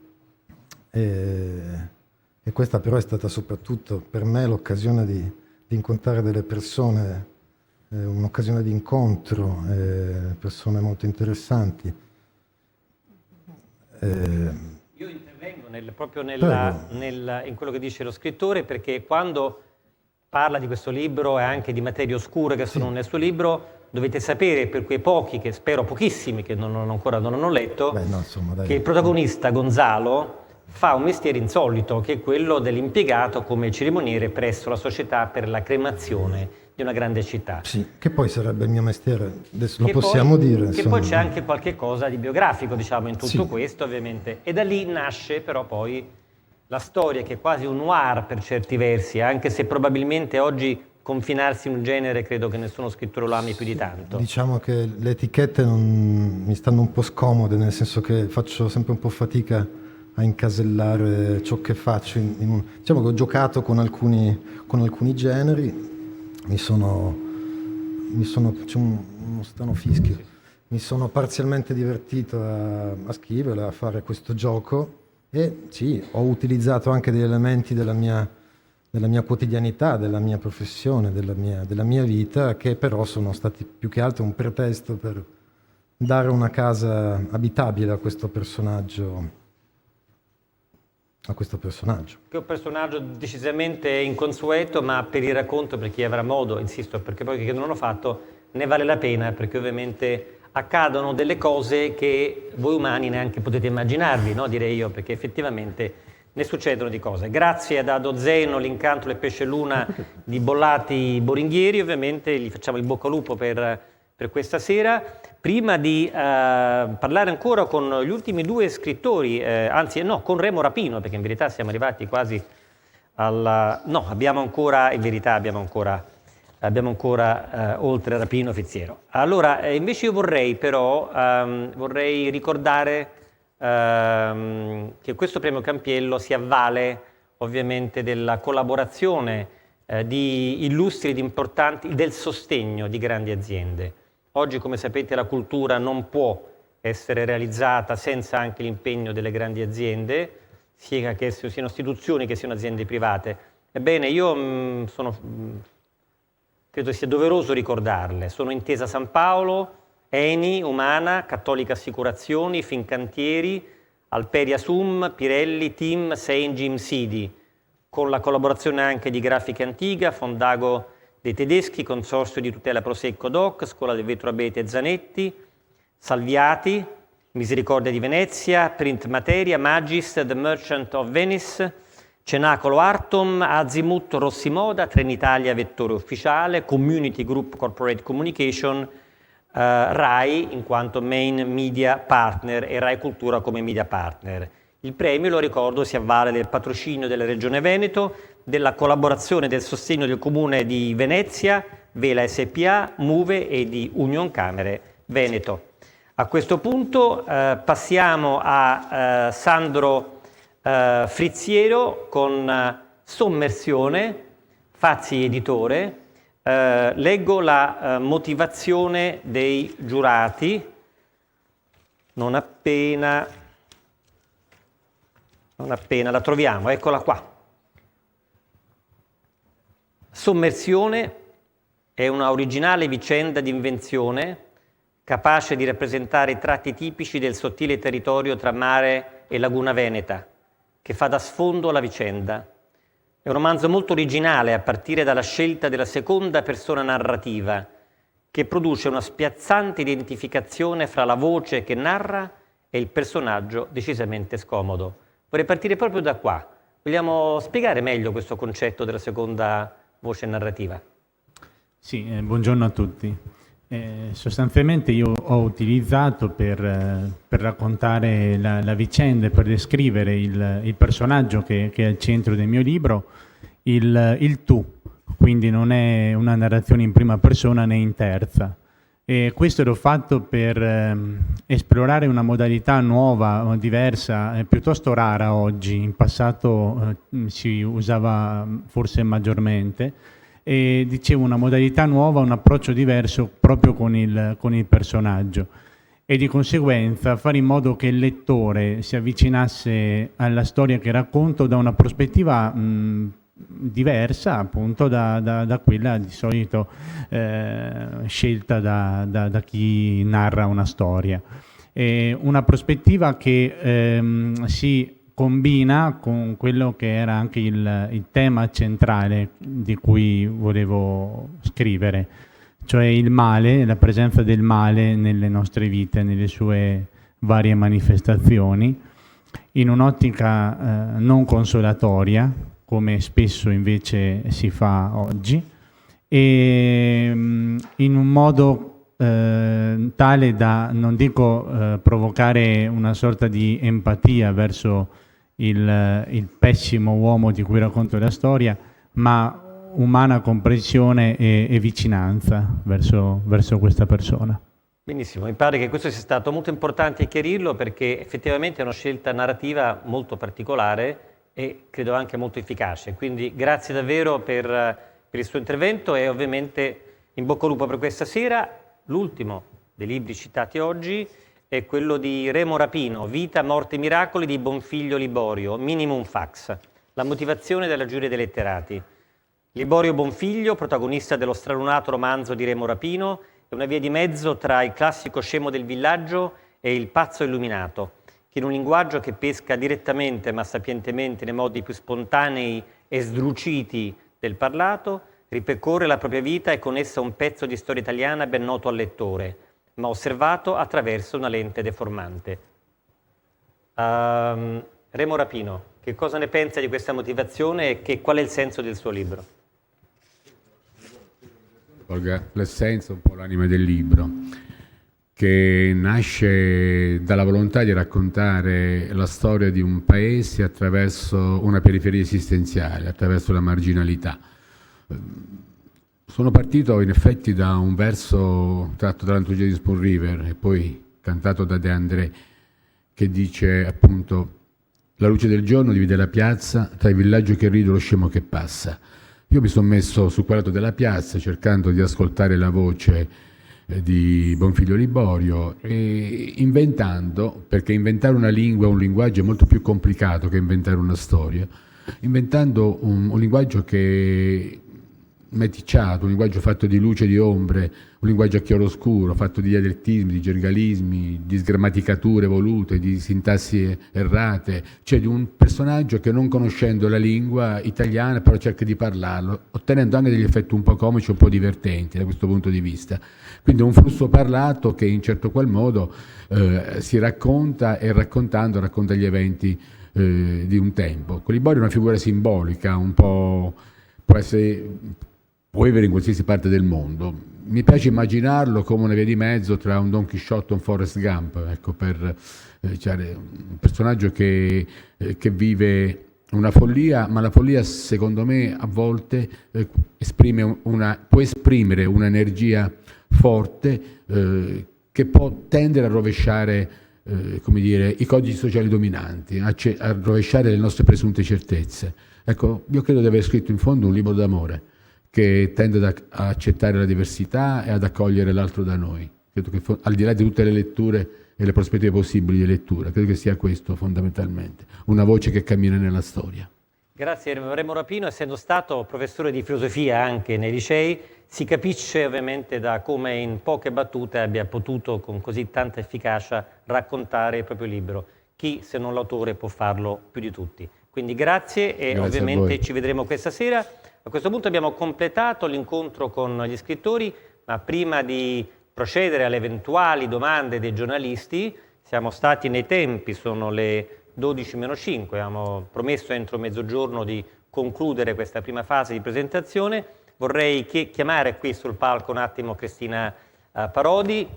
e questa però è stata soprattutto per me l'occasione di incontrare delle persone, un'occasione di incontro, persone molto interessanti. Io intervengo proprio in quello che dice lo scrittore, perché quando parla di questo libro e anche di materie oscure che sono nel suo libro, dovete sapere, per quei pochi, che spero pochissimi, che ancora non hanno letto, che il protagonista Gonzalo fa un mestiere insolito, che è quello dell'impiegato come cerimoniere presso la società per la cremazione di una grande città. Sì, che poi sarebbe il mio mestiere, adesso lo possiamo dire. Che poi c'è anche qualche cosa di biografico, diciamo, in tutto questo, ovviamente. E da lì nasce però poi la storia, che è quasi un noir per certi versi, anche se probabilmente oggi confinarsi in un genere credo che nessuno scrittore lo ami più di tanto. Diciamo che le etichette mi stanno un po' scomode, nel senso che faccio sempre un po' fatica a incasellare ciò che faccio. Diciamo che ho giocato con alcuni generi, c'è uno strano fischio. Mi sono parzialmente divertito a scrivere, a fare questo gioco e sì, ho utilizzato anche degli elementi della mia quotidianità, della mia professione, della mia vita, che però sono stati più che altro un pretesto per dare una casa abitabile a questo personaggio. Che è un personaggio decisamente inconsueto, ma per il racconto, per chi avrà modo, insisto, perché poi che non l'ho fatto, ne vale la pena, perché ovviamente accadono delle cose che voi umani neanche potete immaginarvi, no? Direi io, perché effettivamente ne succedono di cose. Grazie ad Ado Zeno, l'Incanto del Pesce Luna di Bollati Boringhieri, ovviamente gli facciamo il bocca al lupo per questa sera. Prima di parlare ancora con gli ultimi due scrittori, con Remo Rapino, perché in verità siamo arrivati quasi alla... No, abbiamo ancora oltre Rapino Fizziero. Allora, invece io vorrei ricordare che questo premio Campiello si avvale ovviamente della collaborazione di illustri ed importanti, del sostegno di grandi aziende. Oggi, come sapete, la cultura non può essere realizzata senza anche l'impegno delle grandi aziende, sia che siano istituzioni che siano aziende private. Ebbene, io credo sia doveroso ricordarle. Sono Intesa San Paolo, Eni, Umana, Cattolica Assicurazioni, Fincantieri, Alperia Sum, Pirelli, Team, Seingim, Sidi, con la collaborazione anche di Grafica Antiga, Fondago dei Tedeschi, Consorzio di Tutela Prosecco Doc, Scuola del Vetro Abete Zanetti, Salviati, Misericordia di Venezia, Print Materia, Magis, The Merchant of Venice, Cenacolo Artom, Azimut Rossimoda, Trenitalia Vettore Ufficiale, Community Group Corporate Communication, RAI in quanto main media partner e RAI Cultura come media partner. Il premio, lo ricordo, si avvale del patrocinio della Regione Veneto, della collaborazione e del sostegno del Comune di Venezia, Vela SPA, Muve e di Union Camere Veneto. A questo punto passiamo a Sandro Frizziero con Sommersione, Fazzi editore. Leggo la motivazione dei giurati, non appena la troviamo, eccola qua. Sommersione è una originale vicenda di invenzione capace di rappresentare i tratti tipici del sottile territorio tra mare e laguna veneta, che fa da sfondo alla vicenda. È un romanzo molto originale a partire dalla scelta della seconda persona narrativa, che produce una spiazzante identificazione fra la voce che narra e il personaggio decisamente scomodo. Vorrei partire proprio da qua. Vogliamo spiegare meglio questo concetto della seconda voce narrativa? Sì, buongiorno a tutti. Sostanzialmente io ho utilizzato per raccontare la vicenda e per descrivere il personaggio che è al centro del mio libro, il tu, quindi non è una narrazione in prima persona né in terza. E questo l'ho fatto per esplorare una modalità nuova, diversa, piuttosto rara oggi. In passato si usava forse maggiormente. E dicevo una modalità nuova, un approccio diverso proprio con il personaggio, e di conseguenza fare in modo che il lettore si avvicinasse alla storia che racconto da una prospettiva diversa appunto da quella di solito scelta da chi narra una storia. Una prospettiva che si combina con quello che era anche il tema centrale di cui volevo scrivere, cioè il male, la presenza del male nelle nostre vite, nelle sue varie manifestazioni, in un'ottica non consolatoria, come spesso invece si fa oggi, e in un modo tale da, non dico provocare una sorta di empatia verso il pessimo uomo di cui racconto la storia, ma umana comprensione e vicinanza verso questa persona. Benissimo, mi pare che questo sia stato molto importante chiarirlo, perché effettivamente è una scelta narrativa molto particolare e credo anche molto efficace. Quindi grazie davvero per il suo intervento e ovviamente in bocca al lupo per questa sera. L'ultimo dei libri citati oggi è quello di Remo Rapino, Vita, Morte e Miracoli di Bonfiglio Liborio, Minimum Fax, la motivazione della giuria dei letterati. Liborio Bonfiglio, protagonista dello stralunato romanzo di Remo Rapino, è una via di mezzo tra il classico scemo del villaggio e il pazzo illuminato, che in un linguaggio che pesca direttamente ma sapientemente nei modi più spontanei e sdruciti del parlato, ripercorre la propria vita e con essa un pezzo di storia italiana ben noto al lettore, ma osservato attraverso una lente deformante. Remo Rapino, che cosa ne pensa di questa motivazione e qual è il senso del suo libro? L'essenza, un po' l'anima del libro, che nasce dalla volontà di raccontare la storia di un paese attraverso una periferia esistenziale, attraverso la marginalità. Sono partito in effetti da un verso tratto dall'antologia di Spoon River e poi cantato da De André, che dice appunto: la luce del giorno divide la piazza tra il villaggio che ride e lo scemo che passa. Io mi sono messo su quel lato della piazza cercando di ascoltare la voce di Bonfiglio Liborio e inventando, perché inventare una lingua, un linguaggio è molto più complicato che inventare una storia, inventando un linguaggio che meticciato, un linguaggio fatto di luce e di ombre, un linguaggio a chiaroscuro, fatto di dialettismi, di gergalismi, di sgrammaticature volute, di sintassi errate, cioè di un personaggio che, non conoscendo la lingua italiana, però cerca di parlarlo, ottenendo anche degli effetti un po' comici, un po' divertenti da questo punto di vista. Quindi è un flusso parlato che in certo qual modo si racconta e raccontando racconta gli eventi di un tempo. Liborio è una figura simbolica, un po' può vivere in qualsiasi parte del mondo. Mi piace immaginarlo come una via di mezzo tra un Don Chisciotte e un Forrest Gump, ecco, per un personaggio che vive una follia, ma la follia secondo me a volte può esprimere un'energia forte che può tendere a rovesciare i codici sociali dominanti, a rovesciare le nostre presunte certezze. Ecco, io credo di aver scritto in fondo un libro d'amore che tende ad accettare la diversità e ad accogliere l'altro da noi. Credo che al di là di tutte le letture e le prospettive possibili di lettura, credo che sia questo fondamentalmente, una voce che cammina nella storia. Grazie Remo Rapino, essendo stato professore di filosofia anche nei licei, si capisce ovviamente da come in poche battute abbia potuto con così tanta efficacia raccontare il proprio libro. Chi, se non l'autore, può farlo più di tutti? Quindi grazie e Grazie a ovviamente voi. ci vedremo questa sera. A questo punto abbiamo completato l'incontro con gli scrittori, ma prima di procedere alle eventuali domande dei giornalisti, siamo stati nei tempi, sono le 12:05, abbiamo promesso entro mezzogiorno di concludere questa prima fase di presentazione. Vorrei chiamare qui sul palco un attimo Cristina Parodi,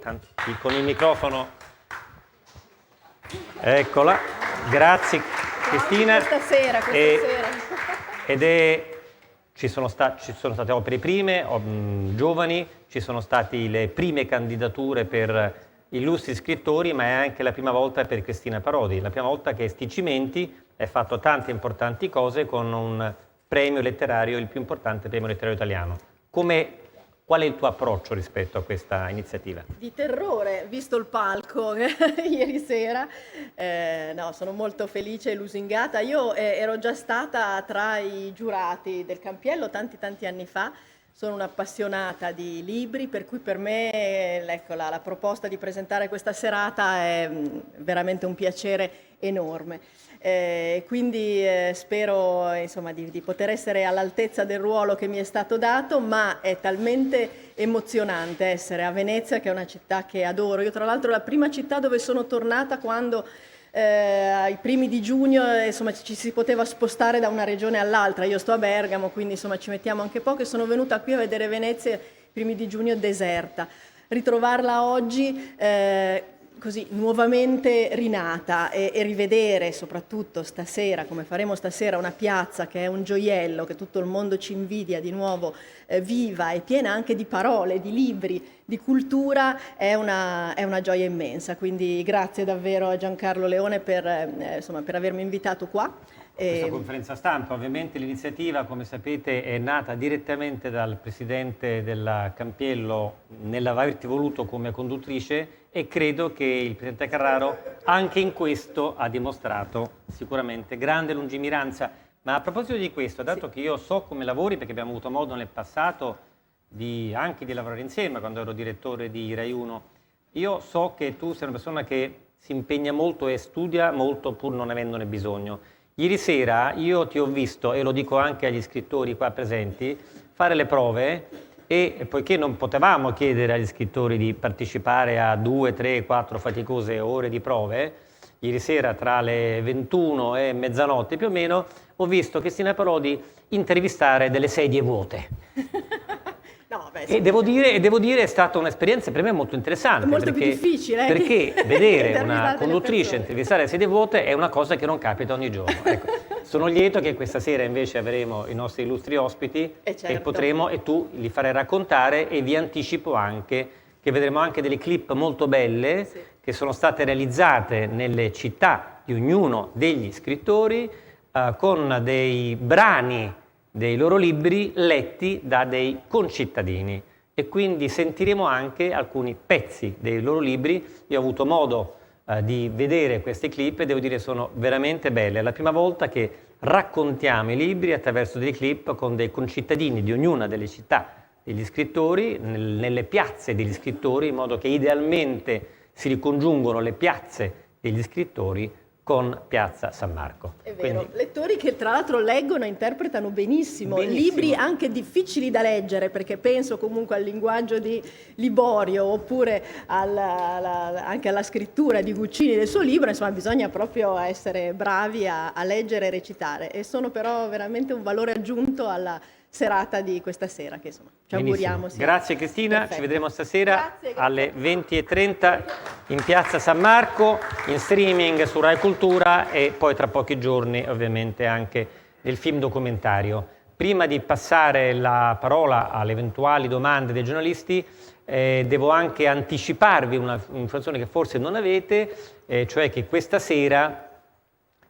con il microfono. Eccola, grazie Cristina. Questa sera. Ci sono state opere prime, giovani, ci sono state le prime candidature per illustri scrittori, ma è anche la prima volta per Cristina Parodi, la prima volta che Sticimenti ha fatto tante importanti cose con un premio letterario, il più importante premio letterario italiano. Qual è il tuo approccio rispetto a questa iniziativa? Di terrore, visto il palco ieri sera. No, sono molto felice e lusingata. Io ero già stata tra i giurati del Campiello tanti anni fa. Sono un'appassionata di libri, per cui per me ecco, la proposta di presentare questa serata è veramente un piacere enorme. Quindi spero insomma, di poter essere all'altezza del ruolo che mi è stato dato, ma è talmente emozionante essere a Venezia, che è una città che adoro. Io tra l'altro è la prima città dove sono tornata quando ai primi di giugno insomma, ci si poteva spostare da una regione all'altra. Io sto a Bergamo, quindi insomma, ci mettiamo anche poco, e sono venuta qui a vedere Venezia i primi di giugno deserta. Ritrovarla oggi così nuovamente rinata e rivedere soprattutto stasera, come faremo stasera, una piazza che è un gioiello, che tutto il mondo ci invidia di nuovo viva e piena anche di parole, di libri, di cultura, è una gioia immensa. Quindi grazie davvero a Giancarlo Leone per avermi invitato qua. Questa conferenza stampa, ovviamente l'iniziativa, come sapete, è nata direttamente dal presidente della Campiello nell'averti voluto come conduttrice, e credo che il presidente Carraro anche in questo ha dimostrato sicuramente grande lungimiranza. Ma a proposito di questo, dato che io so come lavori, perché abbiamo avuto modo nel passato anche di lavorare insieme quando ero direttore di Rai 1, io so che tu sei una persona che si impegna molto e studia molto pur non avendone bisogno. Ieri sera io ti ho visto, e lo dico anche agli scrittori qua presenti, fare le prove, e poiché non potevamo chiedere agli scrittori di partecipare a 2, 3, 4 faticose ore di prove, ieri sera tra le 21 e mezzanotte più o meno ho visto Cristina Parodi intervistare delle sedie vuote. No, beh, E devo dire è stata un'esperienza per me molto interessante. Molto più difficile. Perché vedere una Intervistare conduttrice persone. intervistare sedie vuote è una cosa che non capita ogni giorno. Ecco, sono lieto che questa sera invece avremo i nostri illustri ospiti certo. e tu li farai raccontare, e vi anticipo anche che vedremo anche delle clip molto belle che sono state realizzate nelle città di ognuno degli scrittori con dei brani dei loro libri letti da dei concittadini, e quindi sentiremo anche alcuni pezzi dei loro libri. Io ho avuto modo di vedere queste clip e devo dire sono veramente belle. È la prima volta che raccontiamo i libri attraverso delle clip con dei concittadini di ognuna delle città degli scrittori, nelle piazze degli scrittori, in modo che idealmente si ricongiungono le piazze degli scrittori con Piazza San Marco. È vero, Quindi, lettori che tra l'altro leggono e interpretano benissimo, libri anche difficili da leggere, perché penso comunque al linguaggio di Liborio oppure anche alla scrittura di Guccini del suo libro, insomma bisogna proprio essere bravi a leggere e recitare, e sono però veramente un valore aggiunto alla serata di questa sera, che insomma ci auguriamo sia grazie Cristina, perfetta. ci vedremo stasera Grazie. alle 20:30 in Piazza San Marco, in streaming su Rai Cultura, e poi tra pochi giorni ovviamente anche nel film documentario. Prima di passare la parola alle eventuali domande dei giornalisti, devo anche anticiparvi un'informazione che forse non avete, cioè che questa sera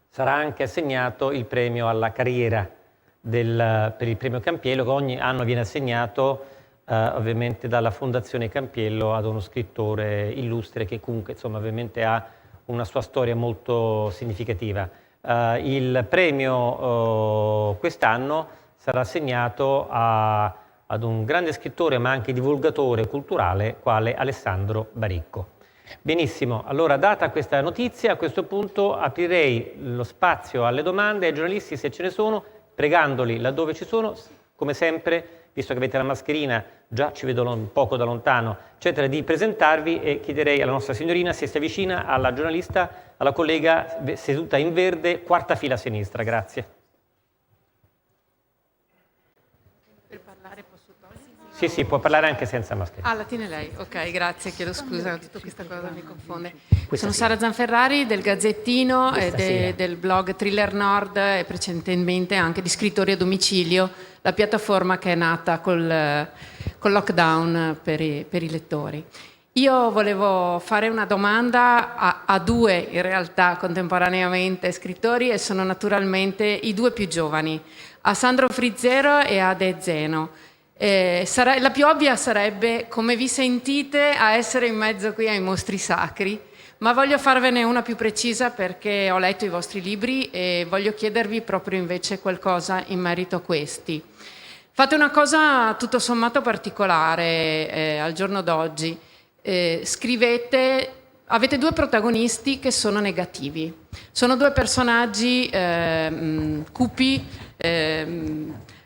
sarà anche assegnato il premio alla carriera per il premio Campiello, che ogni anno viene assegnato ovviamente dalla Fondazione Campiello ad uno scrittore illustre che comunque insomma ovviamente ha una sua storia molto significativa. Il premio quest'anno sarà assegnato ad un grande scrittore ma anche divulgatore culturale quale Alessandro Baricco. Benissimo, allora data questa notizia, a questo punto aprirei lo spazio alle domande ai giornalisti se ce ne sono, pregandoli laddove ci sono, come sempre, visto che avete la mascherina, già ci vedo un poco da lontano, eccetera, di presentarvi e chiederei alla nostra signorina se si avvicina alla giornalista, alla collega seduta in verde, quarta fila a sinistra, grazie. Per parlare posso togliere? Sì, può parlare anche senza mascherina. Ah, la tiene lei? Ok, grazie, chiedo scusa, tutta questa cosa mi confonde. Sono Sara Zanferrari del Gazzettino e del blog Thriller Nord e precedentemente anche di Scrittori a Domicilio, la piattaforma che è nata col lockdown per i lettori. Io volevo fare una domanda a due, in realtà, contemporaneamente scrittori e sono naturalmente i due più giovani, a Sandro Frizzero e a De Zeno. La più ovvia sarebbe come vi sentite a essere in mezzo qui ai mostri sacri, ma voglio farvene una più precisa perché ho letto i vostri libri e voglio chiedervi proprio invece qualcosa in merito a questi. Fate una cosa tutto sommato particolare al giorno d'oggi. Scrivete, avete due protagonisti che sono negativi. Sono due personaggi cupi.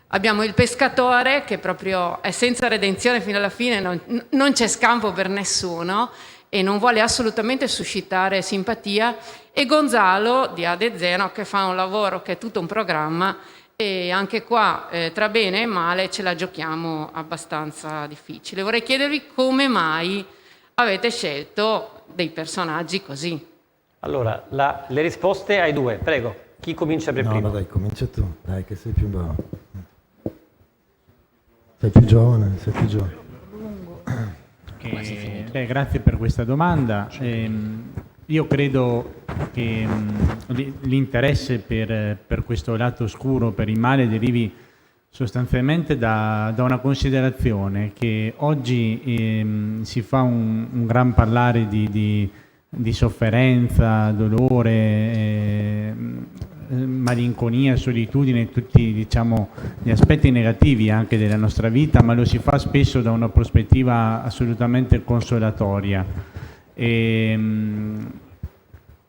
Abbiamo il pescatore che proprio è senza redenzione fino alla fine, non c'è scampo per nessuno e non vuole assolutamente suscitare simpatia, e Gonzalo di Ade Zeno che fa un lavoro che è tutto un programma e anche qua tra bene e male ce la giochiamo abbastanza difficile. Vorrei chiedervi come mai avete scelto dei personaggi così. Allora, le risposte ai due, prego, chi comincia per primo? No, dai, comincia tu, dai che sei più bravo. Sei più giovane. Grazie per questa domanda. Io credo che l'interesse per questo lato oscuro, per il male, derivi sostanzialmente da una considerazione che oggi si fa un gran parlare di sofferenza, dolore, malinconia, solitudine, tutti diciamo gli aspetti negativi anche della nostra vita, ma lo si fa spesso da una prospettiva assolutamente consolatoria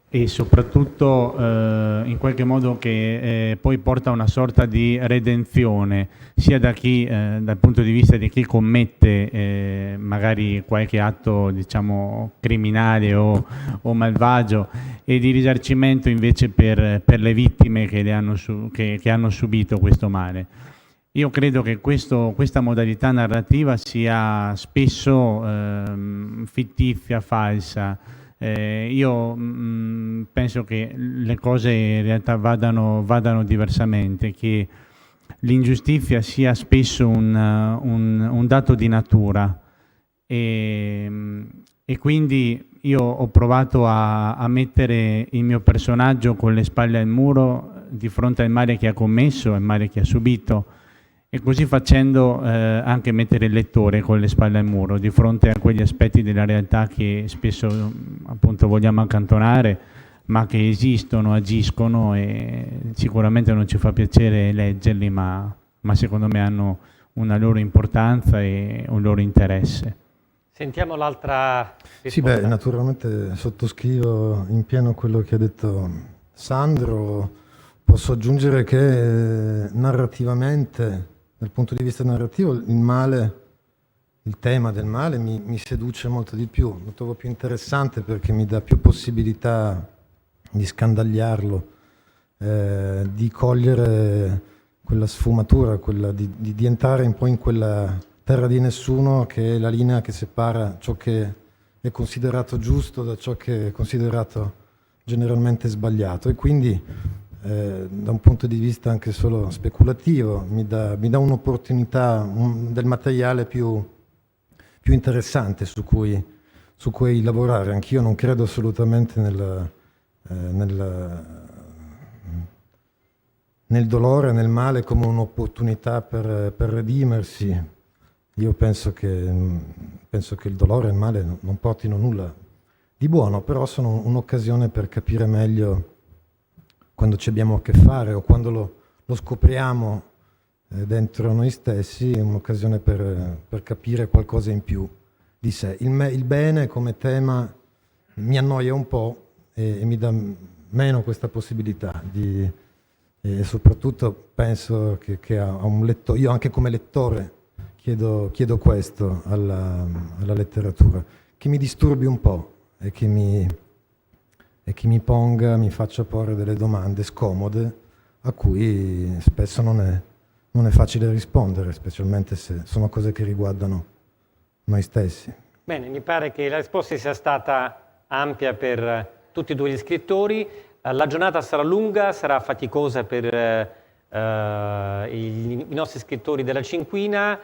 e soprattutto in qualche modo che poi porta a una sorta di redenzione sia da chi dal punto di vista di chi commette magari qualche atto diciamo criminale o malvagio, e di risarcimento invece per le vittime che hanno subito questo male. Io credo che questa modalità narrativa sia spesso fittizia, falsa. Io penso che le cose in realtà vadano diversamente, che l'ingiustizia sia spesso un dato di natura e quindi io ho provato a mettere il mio personaggio con le spalle al muro di fronte al male che ha commesso, al male che ha subito, e così facendo anche mettere il lettore con le spalle al muro di fronte a quegli aspetti della realtà che spesso appunto vogliamo accantonare, ma che esistono, agiscono e sicuramente non ci fa piacere leggerli, ma secondo me hanno una loro importanza e un loro interesse. Sentiamo l'altra risposta. Sì, beh, naturalmente sottoscrivo in pieno quello che ha detto Sandro. Posso aggiungere che narrativamente, dal punto di vista narrativo, il tema del male mi seduce molto di più, lo trovo più interessante perché mi dà più possibilità di scandagliarlo, di cogliere quella sfumatura, di entrare un po' in quella terra di nessuno che è la linea che separa ciò che è considerato giusto da ciò che è considerato generalmente sbagliato, e quindi da un punto di vista anche solo speculativo mi dà un'opportunità del materiale più interessante su cui lavorare. Anch'io non credo assolutamente nel dolore, nel male come un'opportunità per redimersi. Io penso che il dolore e il male non portino nulla di buono, però sono un'occasione per capire meglio quando ci abbiamo a che fare o quando lo scopriamo dentro noi stessi, è un'occasione per capire qualcosa in più di sé. Il bene come tema mi annoia un po' e mi dà meno questa possibilità e soprattutto penso che a un lettore, io anche come lettore chiedo questo alla letteratura, che mi disturbi un po' e che mi faccia porre delle domande scomode a cui spesso non è facile rispondere, specialmente se sono cose che riguardano noi stessi. Bene, mi pare che la risposta sia stata ampia per tutti e due gli scrittori. La giornata sarà lunga, sarà faticosa per i nostri scrittori della Cinquina,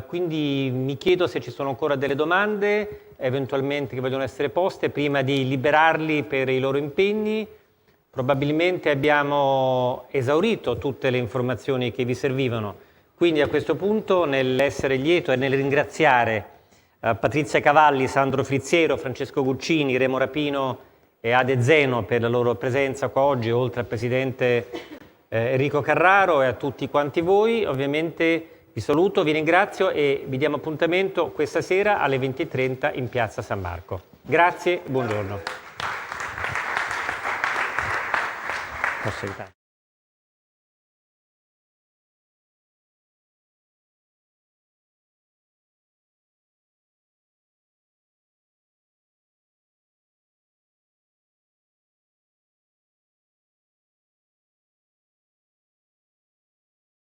quindi mi chiedo se ci sono ancora delle domande, eventualmente che vogliono essere poste, prima di liberarli per i loro impegni. Probabilmente abbiamo esaurito tutte le informazioni che vi servivano, quindi a questo punto, nell'essere lieto e nel ringraziare Patrizia Cavalli, Sandro Frizziero, Francesco Guccini, Remo Rapino e Ade Zeno per la loro presenza qua oggi, oltre al presidente Enrico Carraro e a tutti quanti voi, ovviamente vi saluto, vi ringrazio e vi diamo appuntamento questa sera alle 20:30 in Piazza San Marco. Grazie e buongiorno.